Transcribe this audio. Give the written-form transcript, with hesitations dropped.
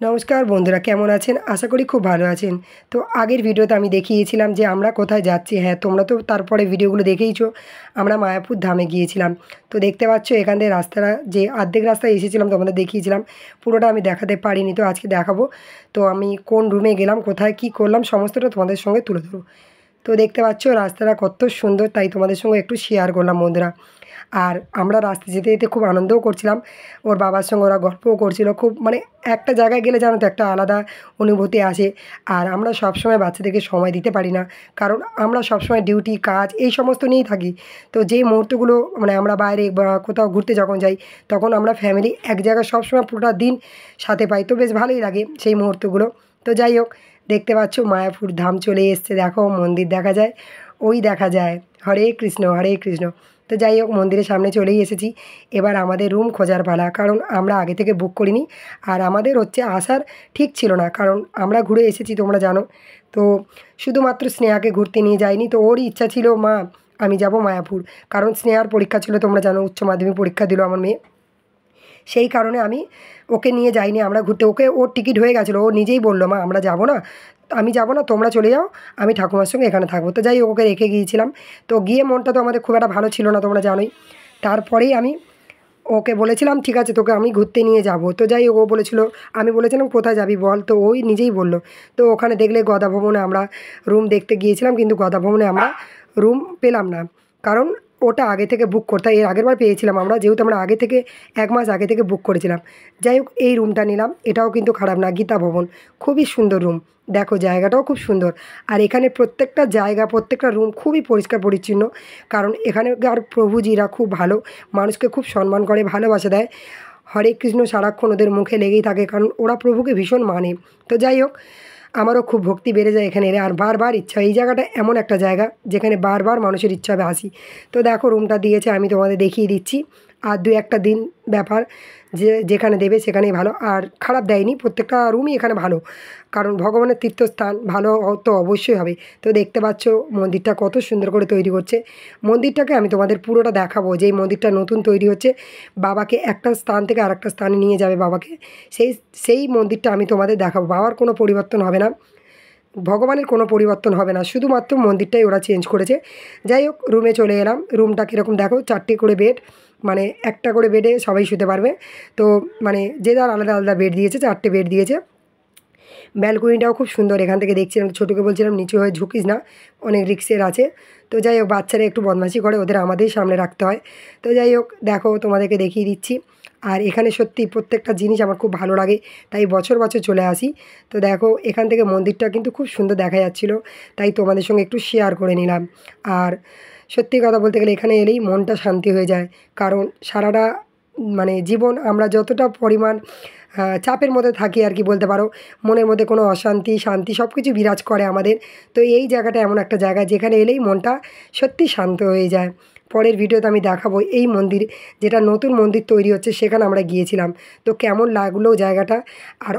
নমস্কার বন্ধুরা, কেমন আছেন? আশা করি খুব ভালো আছেন। তো আগের ভিডিওতে আমি দেখিয়েছিলাম যে আমরা কোথায় যাচ্ছি। হ্যাঁ, তোমরা তো তারপরে ভিডিওগুলো দেখেইছো। আমরা মায়াপুর ধামে গিয়েছিলাম। তো দেখতে পাচ্ছ এখান থেকে রাস্তাটা যে অর্ধেক রাস্তায় এসেছিলাম তোমাদের দেখিয়েছিলাম। পুরোটা আমি দেখাতে পারিনি, তো আজকে দেখাবো। তো আমি কোন রুমে গেলাম, কোথায় কী করলাম সমস্তটা তোমাদের সঙ্গে তুলে ধরবো। তো দেখতে পাচ্ছ রাস্তাটা কত সুন্দর, তাই তোমাদের সঙ্গে একটু শেয়ার করলাম বন্ধুরা। আর আমরা রাস্তায় যেতে যেতে খুব আনন্দও করছিলাম। ওর বাবার সঙ্গে ওরা গল্পও করছিল। খুব মানে একটা জায়গায় গেলে জানো তো একটা আলাদা অনুভূতি আসে। আর আমরা সবসময় বাচ্চাদেরকে সময় দিতে পারি না, কারণ আমরা সবসময় ডিউটি, কাজ এই সমস্ত নিয়েই থাকি। তো যেই মুহূর্তগুলো মানে আমরা বাইরে বা কোথাও ঘুরতে যখন যাই, তখন আমরা ফ্যামিলি এক জায়গায় সবসময় পুরোটা দিন সাথে পাই। তো বেশ ভালোই লাগে সেই মুহূর্তগুলো। তো যাই হোক, দেখতে পাচ্ছ মায়াপুর ধাম চলে এসছে। দেখো মন্দির দেখা যায়, ওই দেখা যায়। হরে কৃষ্ণ, হরে কৃষ্ণ। তো যাই হোক, মন্দিরের সামনে চলেই এসেছি। এবার আমাদের রুম খোঁজার পালা, কারণ আমরা আগে থেকে বুক করিনি। আর আমাদের হচ্ছে আসার ঠিক ছিল না, কারণ আমরা ঘুরে এসেছি তোমরা জানো। তো শুধুমাত্র স্নেহাকে ঘুরতে নিয়ে যাইনি, তো ওরই ইচ্ছা ছিল মা আমি যাব মায়াপুর, কারণ স্নেহার পরীক্ষা ছিল তোমরা জানো, উচ্চ মাধ্যমিক পরীক্ষা দিল আমার মেয়ে। সেই কারণে আমি ওকে নিয়ে যাইনি আমরা ঘুরতে। ওর টিকিট হয়ে গেছিলো, ও নিজেই বললো মা আমরা যাব না, আমি যাব না, তোমরা চলে যাও, আমি ঠাকুমার সঙ্গে এখানে থাকবো। তো যাই হোক, ওকে রেখে গিয়েছিলাম। তো গিয়ে মনটা তো আমাদের খুব একটা ভালো ছিল না, তোমরা জানোই। তারপরেই আমি ওকে বলেছিলাম ঠিক আছে তোকে আমি ঘুরতে নিয়ে যাব। তো যাই হোক, ও বলেছিল, আমি বলেছিলাম কোথায় যাবি বল, তো ওই নিজেই বলল। তো ওখানে দেখলে গদা ভবনে আমরা রুম দেখতে গিয়েছিলাম, কিন্তু গদা ভবনে আমরা রুম পেলাম না, কারণ ওটা আগে থেকে বুক করতে হয়। এর আগেরবার পেয়েছিলাম আমরা, যেহেতু আমরা আগে থেকে 1 মাস আগে থেকে বুক করেছিলাম। যাই হোক, এই রুমটা নিলাম, এটাও কিন্তু খারাপ না, গীতা ভবন, খুবই সুন্দর রুম। দেখো জায়গাটাও খুব সুন্দর। আর এখানে প্রত্যেকটা জায়গা, প্রত্যেকটা রুম খুবই পরিষ্কার পরিচ্ছন্ন, কারণ এখানকার প্রভুজিরা খুব ভালো, মানুষকে খুব সম্মান করে, ভালোবাসা দেয়। হরে কৃষ্ণ সারাক্ষণ ওদের মুখে লেগেই থাকে, কারণ ওরা প্রভুকে ভীষণ মানে। তো যাই হোক, আমারও খুব ভক্তি বেড়ে যায় এখানে এলে, আর বারবার ইচ্ছা, এই জায়গাটা এমন একটা জায়গা যেখানে বারবার মানুষের ইচ্ছা হবে আসি। তো দেখো রুমটা দিয়েছে, আমি তোমাদের দেখিয়ে দিচ্ছি। আর 2-1টা দিন ব্যাপার, যেখানে দেবে সেখানেই ভালো, আর খারাপ দেয়নি, প্রত্যেকটা রুমই এখানে ভালো, কারণ ভগবানের তীর্থস্থান, ভালো তো অবশ্যই হবে। তো দেখতে পাচ্ছ মন্দিরটা কত সুন্দর করে তৈরি করছে। মন্দিরটাকে আমি তোমাদের পুরোটা দেখাবো, যেই মন্দিরটা নতুন তৈরি হচ্ছে, বাবাকে একটা স্থান থেকে আরেকটা স্থানে নিয়ে যাবে বাবাকে, সেই সেই মন্দিরটা আমি তোমাদের দেখাবো। বাবার কোনো পরিবর্তন হবে না, ভগবানের কোনো পরিবর্তন হবে না, শুধুমাত্র মন্দিরটাই ওরা চেঞ্জ করেছে। যাই হোক, রুমে চলে এলাম। রুমটা কীরকম দেখো, 4টে করে বেড, মানে একটা করে বেডে সবাই শুতে পারবে। তো মানে যে যার আলাদা আলাদা বেড দিয়েছে, 4টে বেড দিয়েছে। ব্যালকনিটাও খুব সুন্দর, এখান থেকে দেখছিলাম। ছোটোকে বলছিলাম নিচু হয়ে ঝুঁকিস না, অনেক রিক্সের আছে। তো যাই হোক, বাচ্চারা একটু বদমাশি করে, ওদের আমাদেরই সামনে রাখতে হয়। তো যাই হোক, দেখো তোমাদেরকে দেখিয়ে দিচ্ছি। আর এখানে সত্যি প্রত্যেকটা জিনিস আমার খুব ভালো লাগে, তাই বছর বছর চলে আসি। তো দেখো এখান থেকে মন্দিরটা কিন্তু খুব সুন্দর দেখা যাচ্ছিলো, তাই তোমাদের সঙ্গে একটু শেয়ার করে নিলাম। আর সত্যি কথা বলতে গেলে এখানে এলেই মনটা শান্তি হয়ে যায়, কারণ সারাটা মানে জীবন আমরা যতটা পরিমাণ চাপের মধ্যে থাকি আর কি বলতে পারো, মনের মধ্যে কোনো অশান্তি শান্তি সব কিছু বিরাজ করে আমাদের। তো এই জায়গাটা এমন একটা জায়গা যেখানে এলেই মনটা সত্যি শান্ত হয়ে যায়। পরের ভিডিওতে আমি দেখাবো এই মন্দির, যেটা নতুন মন্দির তৈরি হচ্ছে, সেখানে আমরা গিয়েছিলাম। তো কেমন লাগলো জায়গাটা। আর